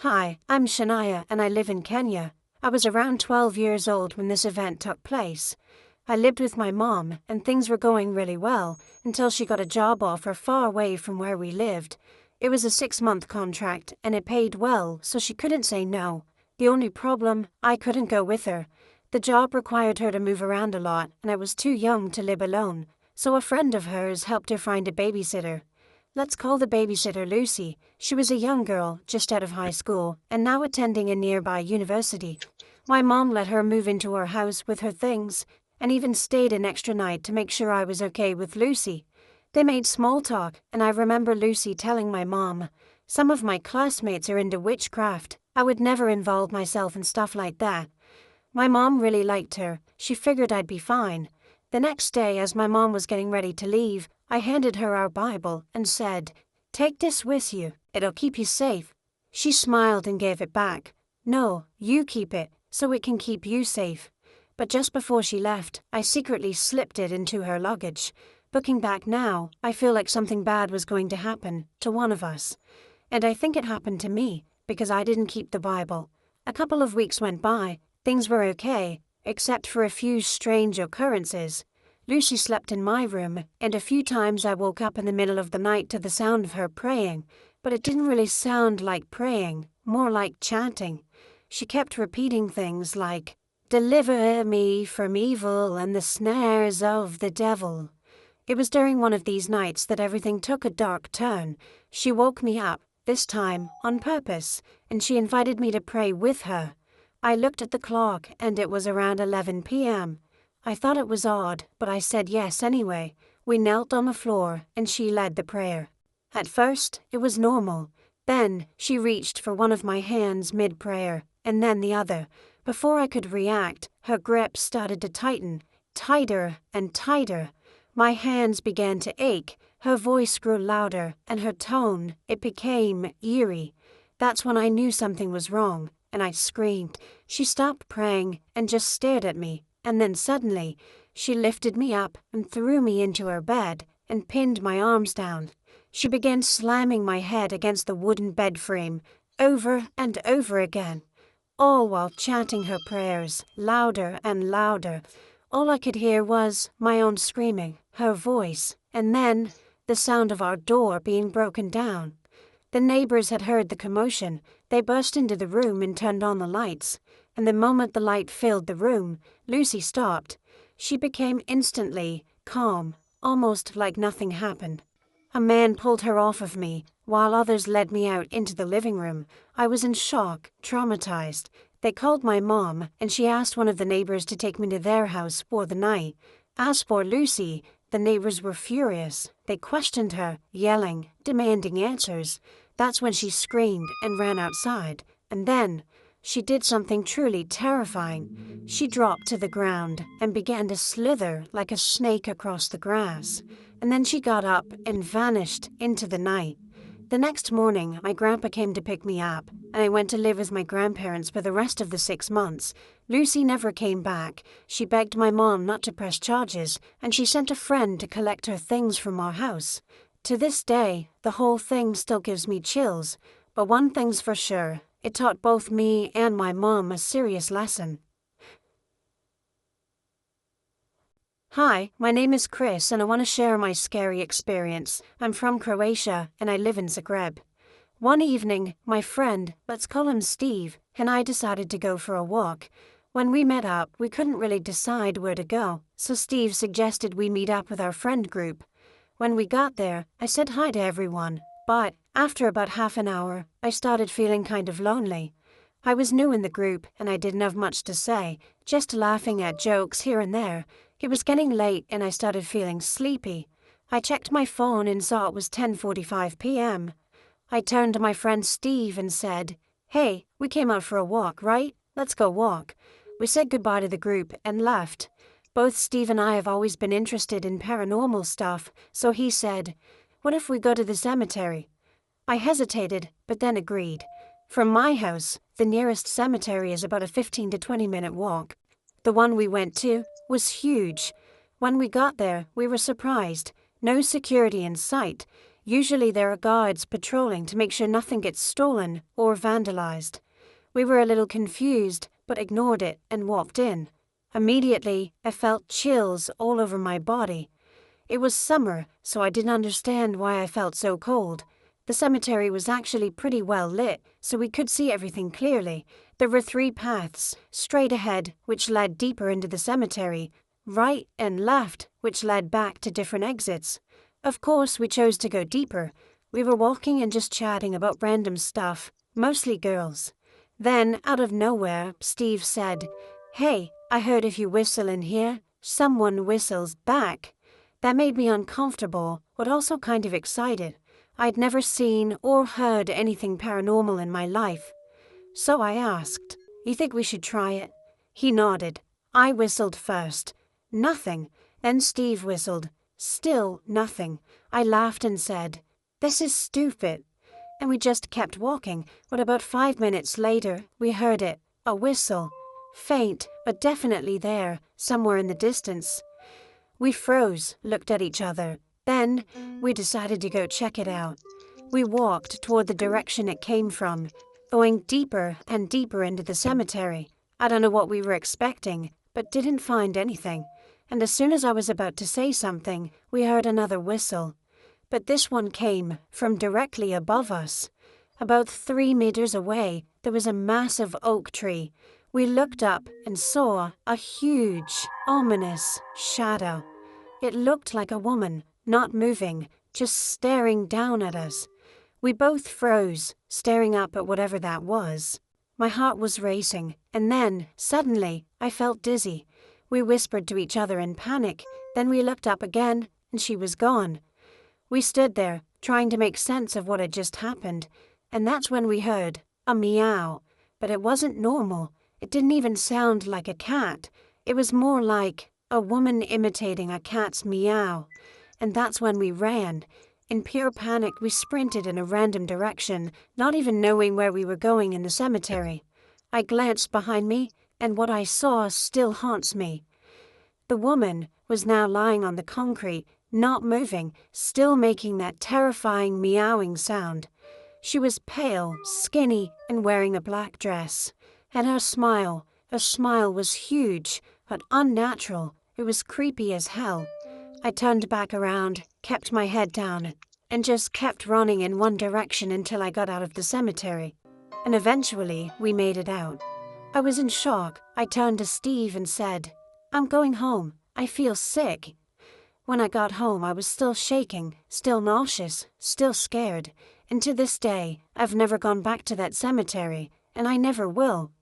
Hi, I'm Shania and I live in Kenya. I was around 12 years old when this event took place. I lived with my mom and things were going really well until she got a job offer far away from where we lived. It was a 6-month contract and it paid well, so she couldn't say no. The only problem, I couldn't go with her. The job required her to move around a lot and I was too young to live alone, so a friend of hers helped her find a babysitter. Let's call the babysitter Lucy. She was a young girl, just out of high school, and now attending a nearby university. My mom let her move into her house with her things, and even stayed an extra night to make sure I was okay with Lucy. They made small talk, and I remember Lucy telling my mom, "Some of my classmates are into witchcraft. I would never involve myself in stuff like that." My mom really liked her. She figured I'd be fine. The next day, as my mom was getting ready to leave, I handed her our Bible and said, "Take this with you. It'll keep you safe." She smiled and gave it back. "No, you keep it, so it can keep you safe." But just before she left, I secretly slipped it into her luggage. Looking back now, I feel like something bad was going to happen to one of us. And I think it happened to me, because I didn't keep the Bible. A couple of weeks went by, things were okay, except for a few strange occurrences. Lucy slept in my room, and a few times I woke up in the middle of the night to the sound of her praying, but it didn't really sound like praying, more like chanting. She kept repeating things like, "Deliver me from evil and the snares of the devil." It was during one of these nights that everything took a dark turn. She woke me up, this time on purpose, and she invited me to pray with her. I looked at the clock and it was around 11 p.m. I thought it was odd, but I said yes anyway. We knelt on the floor and she led the prayer. At first, it was normal. Then, she reached for one of my hands mid-prayer, and then the other. Before I could react, her grip started to tighten, tighter and tighter. My hands began to ache, her voice grew louder, and her tone, it became eerie. That's when I knew something was wrong, and I screamed. She stopped praying and just stared at me. And then suddenly, she lifted me up and threw me into her bed and pinned my arms down. She began slamming my head against the wooden bed frame over and over again, all while chanting her prayers, louder and louder. All I could hear was my own screaming, her voice, and then the sound of our door being broken down. The neighbors had heard the commotion. They burst into the room and turned on the lights. And the moment the light filled the room, Lucy stopped. She became instantly calm, almost like nothing happened. A man pulled her off of me, while others led me out into the living room. I was in shock, traumatized. They called my mom, and she asked one of the neighbors to take me to their house for the night. As for Lucy, the neighbors were furious. They questioned her, yelling, demanding answers. That's when she screamed and ran outside. And then she did something truly terrifying. She dropped to the ground and began to slither like a snake across the grass. And then she got up and vanished into the night. The next morning, my grandpa came to pick me up, and I went to live with my grandparents for the rest of the 6 months. Lucy never came back. She begged my mom not to press charges, and she sent a friend to collect her things from our house. To this day, the whole thing still gives me chills. But one thing's for sure, it taught both me and my mom a serious lesson. Hi, my name is Chris and I want to share my scary experience. I'm from Croatia and I live in Zagreb. One evening, my friend, let's call him Steve, and I decided to go for a walk. When we met up, we couldn't really decide where to go, so Steve suggested we meet up with our friend group. When we got there, I said hi to everyone, but after about half an hour, I started feeling kind of lonely. I was new in the group and I didn't have much to say, just laughing at jokes here and there. It was getting late and I started feeling sleepy. I checked my phone and saw it was 10:45 p.m. I turned to my friend Steve and said, "Hey, we came out for a walk, right? Let's go walk." We said goodbye to the group and left. Both Steve and I have always been interested in paranormal stuff, so he said, "What if we go to the cemetery?" I hesitated, but then agreed. From my house, the nearest cemetery is about a 15 to 20 minute walk. The one we went to was huge. When we got there, we were surprised. No security in sight. Usually there are guards patrolling to make sure nothing gets stolen or vandalized. We were a little confused, but ignored it and walked in. Immediately, I felt chills all over my body. It was summer, so I didn't understand why I felt so cold. The cemetery was actually pretty well lit, so we could see everything clearly. There were 3 paths, straight ahead, which led deeper into the cemetery, right and left, which led back to different exits. Of course, we chose to go deeper. We were walking and just chatting about random stuff, mostly girls. Then, out of nowhere, Steve said, "Hey, I heard if you whistle in here, someone whistles back." That made me uncomfortable, but also kind of excited. I'd never seen or heard anything paranormal in my life. So I asked, "You think we should try it?" He nodded. I whistled first. Nothing. Then Steve whistled. Still nothing. I laughed and said, "This is stupid." And we just kept walking, but about 5 minutes later, we heard it. A whistle. Faint, but definitely there, somewhere in the distance. We froze, looked at each other. Then, we decided to go check it out. We walked toward the direction it came from, going deeper and deeper into the cemetery. I don't know what we were expecting, but didn't find anything. And as soon as I was about to say something, we heard another whistle. But this one came from directly above us. About 3 meters away, there was a massive oak tree. We looked up and saw a huge, ominous shadow. It looked like a woman, not moving, just staring down at us. We both froze, staring up at whatever that was. My heart was racing, and then, suddenly, I felt dizzy. We whispered to each other in panic, then we looked up again, and she was gone. We stood there, trying to make sense of what had just happened, and that's when we heard a meow. But it wasn't normal. It didn't even sound like a cat. It was more like a woman imitating a cat's meow. And that's when we ran. In pure panic, we sprinted in a random direction, not even knowing where we were going in the cemetery. I glanced behind me, and what I saw still haunts me. The woman was now lying on the concrete, not moving, still making that terrifying meowing sound. She was pale, skinny, and wearing a black dress. And her smile was huge, but unnatural. It was creepy as hell. I turned back around, kept my head down, and just kept running in one direction until I got out of the cemetery. And eventually, we made it out. I was in shock. I turned to Steve and said, "I'm going home. I feel sick." When I got home, I was still shaking, still nauseous, still scared. And to this day, I've never gone back to that cemetery, and I never will.